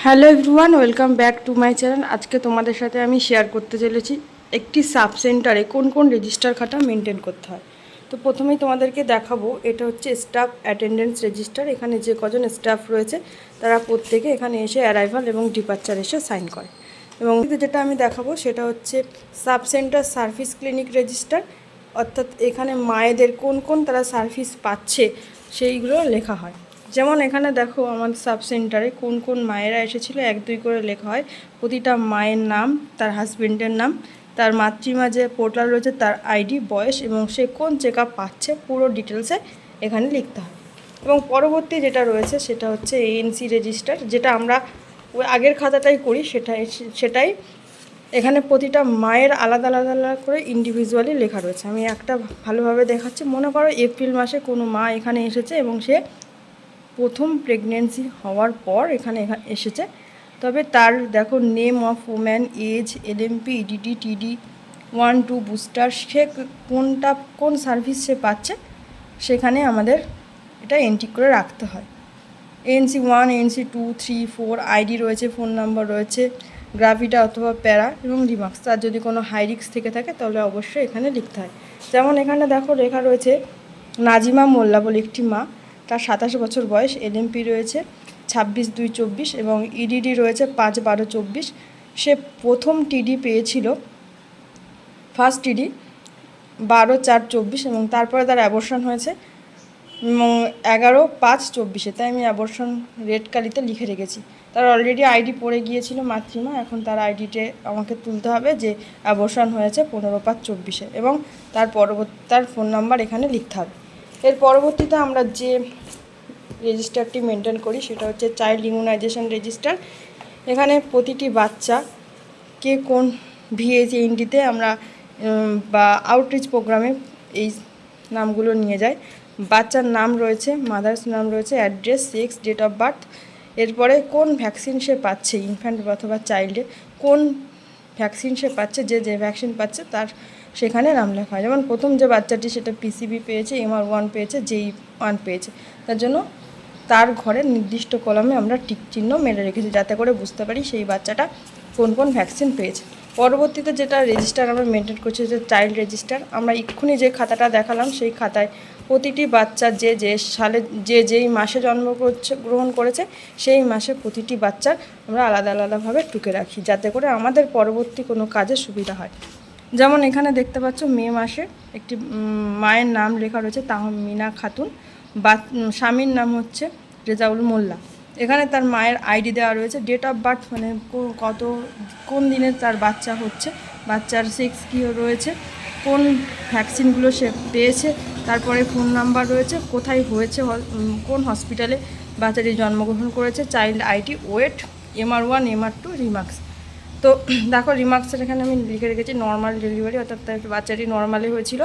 Hello everyone, welcome back to my channel. আজকে তোমাদের সাথে আমি শেয়ার করতে চলেছি একটি সাব সেন্টারে কোন কোন রেজিস্টার খাতা মেনটেন করতে হয়। তো প্রথমেই তোমাদেরকে দেখাবো, এটা হচ্ছে স্টাফ অ্যাটেন্ডেন্স রেজিস্টার। এখানে যে কজন স্টাফ রয়েছে তারা প্রত্যেকে এখানে এসে অ্যারাইভাল এবং ডিপারচার এসে সাইন করে। এবং যেটা আমি দেখাবো সেটা হচ্ছে sub centre service clinic register, অর্থাৎ এখানে মায়েদের কোন কোন তারা সার্ভিস পাচ্ছে সেইগুলো লেখা হয়। যেমন এখানে দেখো আমার সাব সেন্টারে কোন কোন মায়েরা এসেছিলো 1-2 করে লেখা হয়। প্রতিটা মায়ের নাম, তার হাজবেন্ডের নাম, তার মাতৃমা যে পোর্টাল রয়েছে তার আইডি, বয়স এবং সে কোন চেক আপ পাচ্ছে পুরো ডিটেলসে এখানে লিখতে হয়। এবং পরবর্তী যেটা রয়েছে সেটা হচ্ছে এএনসি রেজিস্টার, যেটা আমরা ওই আগের খাতাটাই করি, সেটাই এখানে প্রতিটা মায়ের আলাদা আলাদা আলাদা করে ইন্ডিভিজুয়ালি লেখা রয়েছে। আমি একটা ভালোভাবে দেখাচ্ছি। মনে করো এপ্রিল মাসে কোনো মা এখানে এসেছে এবং সে প্রথম প্রেগনেন্সি হওয়ার পর এখানে এসেছে, তবে তার দেখো name of woman, age, LMP, EDD, TD 1-2 booster, সে কোন সার্ভিস সে পাচ্ছে সেখানে আমাদের এটা এন্ট্রি করে রাখতে হয়। এএনসি 1, এএনসি 2, 3, 4 আইডি রয়েছে, ফোন নাম্বার রয়েছে, গ্রাভিটা অথবা প্যারা এবং রিমার্কস। তার যদি কোনো হাই রিস্ক থেকে থাকে তাহলে অবশ্যই এখানে লিখতে হয়। যেমন এখানে দেখো লেখা রয়েছে নাজিমা মোল্লা বলে একটি মা, তার 27 বছর বয়স, এলএমপি রয়েছে 26-2-24 এবং ইডিডি রয়েছে 5-12-24। সে প্রথম টিডি পেয়েছিল, ফার্স্ট টিডি 12-4-24 এবং তারপরে তার অ্যাবর্শন হয়েছে এবং 11-5-24। তাই আমি অ্যাবর্শন রেড কালিতে লিখে রেখেছি। তার অলরেডি আইডি পড়ে গিয়েছিল মাতৃমা, এখন তার আইডিতে আমাকে তুলতে হবে যে অ্যাবর্শন হয়েছে 15-5-24 এবং তার ফোন নাম্বার এখানে লিখতে হবে। এর পরবর্তীতে আমরা যে রেজিস্টারটি মেনটেন করি সেটা হচ্ছে চাইল্ড ইমিউনাইজেশন রেজিস্টার। এখানে প্রতিটি বাচ্চা কে কোন ভিএইচএনডিতে আমরা বা আউটরিচ প্রোগ্রামে এই নামগুলো নিয়ে যায়। বাচ্চার নাম রয়েছে, মাদার্স নাম রয়েছে, address, sex, date of birth, এরপরে কোন ভ্যাকসিন সে পাচ্ছে, ইনফ্যান্ট অথবা চাইল্ডে কোন ভ্যাকসিন সে পাচ্ছে, যে ভ্যাকসিন পাচ্ছে তার সেখানে নাম লেখা হয়। যেমন প্রথম যে বাচ্চাটি সেটা পিসিবি পেয়েছে, MR1 পেয়েছে, JE1 পেয়েছে, তার জন্য তার ঘরের নির্দিষ্ট কলামে আমরা টিক চিহ্ন মেরে রেখেছি যাতে করে বুঝতে পারি সেই বাচ্চাটা কোন কোন ভ্যাকসিন পেয়েছে। পরবর্তীতে যেটা রেজিস্টার আমরা মেনটেন করছি যে চাইল্ড রেজিস্টার। আমরা এক্ষুনি যে খাতাটা দেখালাম সেই খাতায় প্রতিটি বাচ্চা যে সালে যেই মাসে গ্রহণ করেছে সেই মাসে প্রতিটি বাচ্চার আমরা আলাদা আলাদাভাবে টুকে রাখি যাতে করে আমাদের পরবর্তী কোনো কাজে সুবিধা হয়। যেমন এখানে দেখতে পাচ্ছ মে মাসে একটি মায়ের নাম লেখা রয়েছে তাহমিনা খাতুন, স্বামীর নাম হচ্ছে রেজাউল মোল্লা। এখানে তার মায়ের আইডি দেওয়া রয়েছে, ডেট অফ বার্থ মানে কোন দিনে তার বাচ্চা হচ্ছে, বাচ্চার সেক্স কী রয়েছে, কোন ভ্যাকসিনগুলো সে পেয়েছে, তারপরে ফোন নাম্বার রয়েছে, কোথায় হয়েছে, কোন হসপিটালে বাচ্চাটি জন্মগ্রহণ করেছে, child ID, wait, MR1, MR2, remarks. তো দেখো রিমার্কসের এখানে আমি লিখে রেখেছি নর্মাল ডেলিভারি, অর্থাৎ বাচ্চাটি নর্মালি হয়েছিল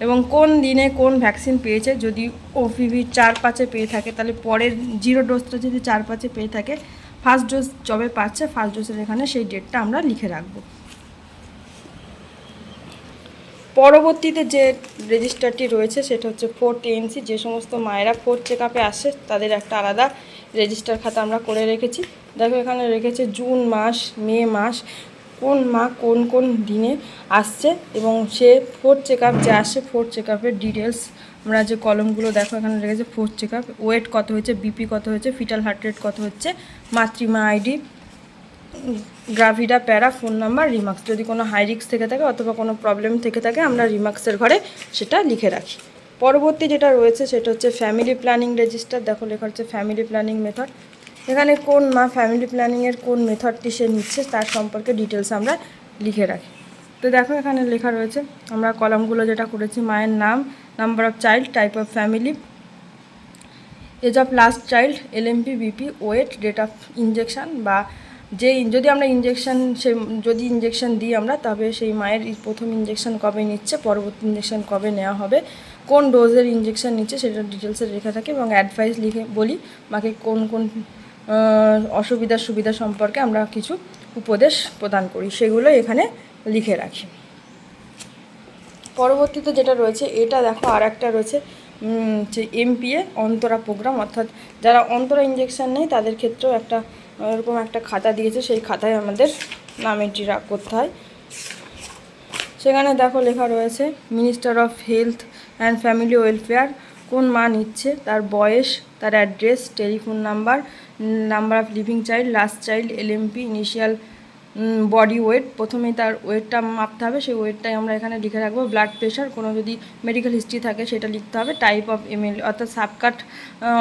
এবং কোন দিনে কোন ভ্যাকসিন পেয়েছে। যদি OPV 4-5 পেয়ে থাকে তাহলে পরের 0 ডোজটা যদি 4-5 পেয়ে থাকে, ফার্স্ট ডোজ যবে পাচ্ছে ফার্স্ট ডোজের এখানে সেই ডেটটা আমরা লিখে রাখবো। পরবর্তীতে যে রেজিস্টারটি রয়েছে সেটা হচ্ছে 4th ANC। যে সমস্ত মায়েরা 4th চেক আপে আসে তাদের একটা আলাদা রেজিস্টার খাতা আমরা করে রেখেছি। দেখো এখানে রেখেছে জুন মাস, মে মাস, কোন মা কোন কোন দিনে আসছে এবং সে 4th চেক আপ যে আসে 4th চেক আপের ডিটেলস আমরা যে কলমগুলো দেখো এখানে রেখেছে 4th চেক আপ, ওয়েট কত হয়েছে, বিপি কত হয়েছে, ফিটাল হার্ট রেট কত হচ্ছে, মাতৃমা আইডি, গ্রাভিডা, প্যারা, ফোন নাম্বার, রিমার্কস। যদি কোনো হাই রিস্ক থেকে থাকে অথবা কোনো প্রবলেম থেকে থাকে আমরা রিমার্কসের ঘরে সেটা লিখে রাখি। পরবর্তী যেটা রয়েছে সেটা হচ্ছে ফ্যামিলি প্ল্যানিং রেজিস্টার। দেখো লেখা হচ্ছে ফ্যামিলি প্ল্যানিং মেথড। এখানে কোন মা ফ্যামিলি প্ল্যানিংয়ের কোন মেথডটি সে নিচ্ছে তার সম্পর্কে ডিটেলস আমরা লিখে রাখি। তো দেখো এখানে লেখা রয়েছে আমরা কলামগুলো যেটা করেছি, মায়ের নাম, number of child, type of family, age of last child, LMP, BP, weight, date of injection বা যদি আমরা যদি ইনজেকশান দিই আমরা তবে সেই মায়ের প্রথম ইনজেকশান কবে নিচ্ছে, পরবর্তী ইনজেকশান কবে নেওয়া হবে, কোন ডোজের ইনজেকশান নিচ্ছে সেটা ডিটেলসে লেখা থাকে এবং অ্যাডভাইস লিখে বলি মাকে কোন কোন সুবিধা সম্পর্কে আমরা কিছু উপদেশ প্রদান করি সেগুলো এখানে লিখে রাখি। পরবর্তীতে যেটা রয়েছে এটা দেখো আর একটা রয়েছে যে MPA অন্তরা প্রোগ্রাম, অর্থাৎ যারা অন্তরা ইনজেকশান নেয় তাদের ক্ষেত্রেও একটা এরকম একটা খাতা দিয়েছে, সেই খাতায় আমাদের নাম এন্ট্রি করতে হয়। সেখানে দেখো লেখা রয়েছে minister of health and family welfare, কোন মা নিচ্ছে, তার বয়স, তার address, telephone number, number of living child, last child, LMP, initial, body weight, প্রথমেই তার ওয়েটটা মাপতে হবে, সেই ওয়েটটাই আমরা এখানে লিখে রাখবো। ব্লাড প্রেশার, কোনো যদি মেডিকেল হিস্ট্রি থাকে সেটা লিখতে হবে। টাইপ অফ এমএল অর্থাৎ সাবকাট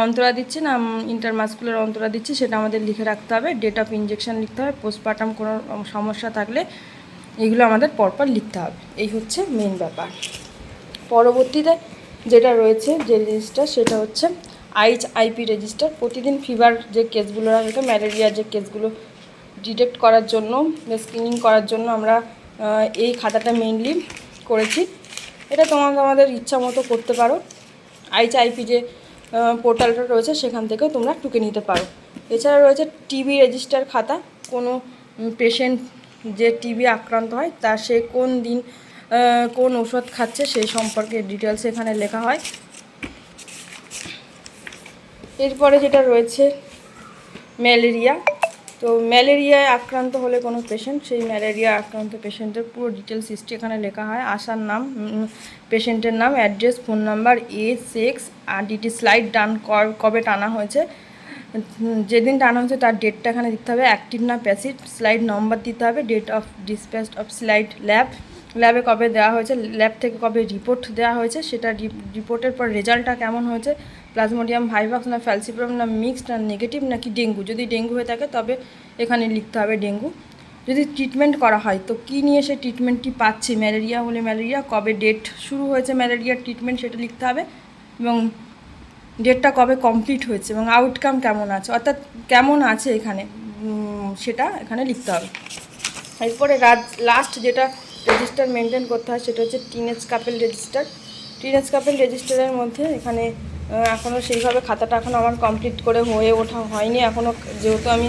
অন্তরা দিচ্ছে না ইন্টারমাস্কুলার অন্তরা দিচ্ছে সেটা আমাদের লিখে রাখতে হবে। ডেট অফ ইনজেকশন লিখতে হবে। পোস্টপার্টাম কোনো সমস্যা থাকলে এগুলো আমাদের পরপর লিখতে হবে। এই হচ্ছে মেন ব্যাপার। পরবর্তীতে যেটা রয়েছে যে রেজিস্টার সেটা হচ্ছে IHIP রেজিস্টার। প্রতিদিন ফিভার যে কেসগুলো থাকে, ম্যালেরিয়ার যে কেসগুলো ডিটেক্ট করার জন্য, স্ক্রিনিং করার জন্য আমরা এই খাতাটা মেইনলি করেছি। এটা তোমাদের ইচ্ছা মতো করতে পারো। IHIP যে পোর্টালটা রয়েছে সেখান থেকেও তোমরা টুকে নিতে পারো। এছাড়া রয়েছে টিবি রেজিস্টার খাতা। কোনো পেশেন্ট যে টিবি আক্রান্ত হয় তার সে কোন দিন কোন ওষুধ খাচ্ছে সেই সম্পর্কে ডিটেলস এখানে লেখা হয়। এরপরে যেটা রয়েছে ম্যালেরিয়া। তো ম্যালেরিয়ায় আক্রান্ত হলে কোনো পেশেন্ট, সেই ম্যালেরিয়া আক্রান্ত পেশেন্টের পুরো ডিটেলস হিস্ট্রি এখানে লেখা হয়। আসার নাম, পেশেন্টের নাম, address, phone number, age, sex, আর ডিটি স্লাইড ডান কবে টানা হয়েছে, যেদিন টানা হয়েছে তার ডেটটা এখানে দিতে হবে। অ্যাক্টিভ না প্যাসিভ, স্লাইড নম্বর দিতে হবে। Date of dispatch of slide, ল্যাবে কবে দেওয়া হয়েছে, ল্যাব থেকে কবে রিপোর্ট দেওয়া হয়েছে, সেটা রিপোর্টের পর রেজাল্টটা কেমন হয়েছে, প্লাজমোডিয়াম ভাইভাক্স না ফ্যালসিপারাম না মিক্সড না নেগেটিভ নাকি ডেঙ্গু, যদি ডেঙ্গু হয়ে থাকে তবে এখানে লিখতে হবে ডেঙ্গু। যদি ট্রিটমেন্ট করা হয় তো কী নিয়ে সে ট্রিটমেন্টটি পাচ্ছে, ম্যালেরিয়া হলে ম্যালেরিয়া, কবে ডেট শুরু হয়েছে ম্যালেরিয়ার ট্রিটমেন্ট সেটা লিখতে হবে, এবং ডেটটা কবে কমপ্লিট হয়েছে, এবং আউটকাম কেমন আছে, অর্থাৎ কেমন আছে এখানে সেটা এখানে লিখতে হবে। এরপরে লাস্ট যেটা রেজিস্টার মেনটেন করতে হয় সেটা হচ্ছে teenage couple register. Teenage couple রেজিস্টারের মধ্যে এখানে এখনও সেইভাবে খাতাটা এখনও আমার কমপ্লিট করে হয়ে ওঠা হয়নি এখনও, যেহেতু আমি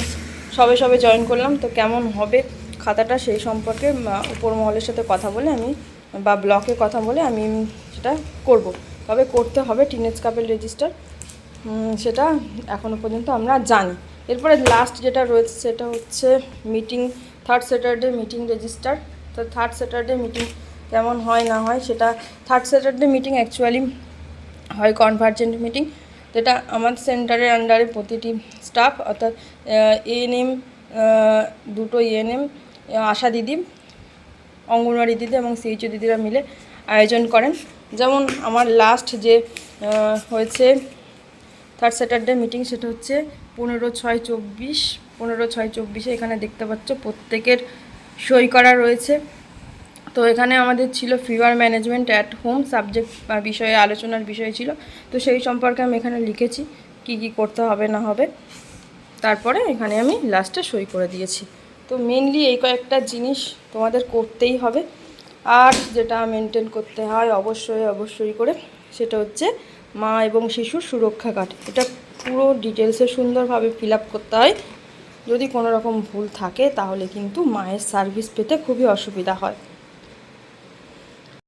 সবে জয়েন করলাম। তো কেমন হবে খাতাটা সেই সম্পর্কে উপর মহলের সাথে কথা বলে আমি বা ব্লকে কথা বলে আমি সেটা করব। তবে করতে হবে টিনেজ কাপেল রেজিস্টার, সেটা এখনও পর্যন্ত আমরা জানি। এরপরে লাস্ট যেটা রয়েছে সেটা হচ্ছে meeting, third Saturday meeting register. তো থার্ড স্যাটারডে মিটিং কেমন হয় না হয় সেটা, থার্ড স্যাটারডে মিটিং অ্যাকচুয়ালি হয় কনভার্জেন্ট মিটিং, যেটা আমার সেন্টারের আন্ডারে প্রতিটি স্টাফ অর্থাৎ এএনএম, দুটো এএনএম, আশা দিদি, অঙ্গনওয়াড়ি দিদি এবং সিএইচও দিদিরা মিলে আয়োজন করেন। যেমন আমার লাস্ট যে হয়েছে থার্ড স্যাটারডে মিটিং সেটা হচ্ছে 15/6/24, 15/6/24। এখানে দেখতে পাচ্ছ প্রত্যেকের সই করা রয়েছে। তো এখানে আমাদের ছিল fever management at home, subject বা বিষয়ে আলোচনার বিষয় ছিল। তো সেই সম্পর্কে আমি এখানে লিখেছি কি কি করতে হবে না হবে, তারপরে এখানে আমি লাস্টে সই করে দিয়েছি। তো মেনলি এই কয়েকটা জিনিস তোমাদের করতেই হবে। আর যেটা মেনটেন করতে হয় অবশ্যই করে সেটা হচ্ছে মা এবং শিশুর সুরক্ষা কার্ড। এটা পুরো ডিটেলসে সুন্দরভাবে ফিল আপ করতে হয়। যদি কোনো রকম ভুল থাকে তাহলে কিন্তু মায়ের সার্ভিস পেতে খুবই অসুবিধা হয়।